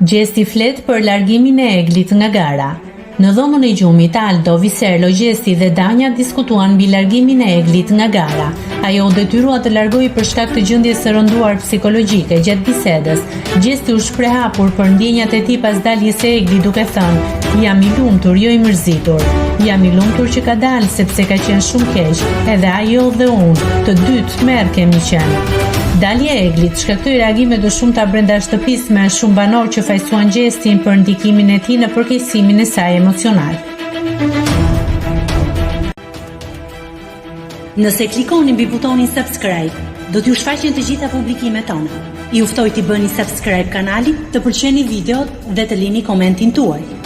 Gjesti flet për largimin e Eglit nga gara. Në dhomën e gjumit, Aldo, Viserlo, Gjesti dhe Danja diskutuan mbi largimin e Eglit nga gara. Ajo u detyrua të largohej për shkak të gjendjes së rënduar psikologjike. Gjatë bisedës, Gjesti u shpreh hapur për ndjenjat e tij pas daljes së Eglit, duke thënë: "Jam i lumtur, jo i mërzitur. Jam i lumtur që ka dalë sepse ka qenë shumë keq, edhe ajo dhe unë, të dytë merr kemi qenë." Dalja e Eglit shkaktoi reagime të shumta brenda shtëpisë, me shumë banor që fajsuan Gjestin për ndikimin e tij në përkeqësimin e saj emocional. Nëse klikoni mbi butonin subscribe, do t'ju shfaqen të gjitha publikimet tona. Ju ftoj t'i bëni subscribe kanalit, të pëlqeni videot dhe të lini komentin tuaj.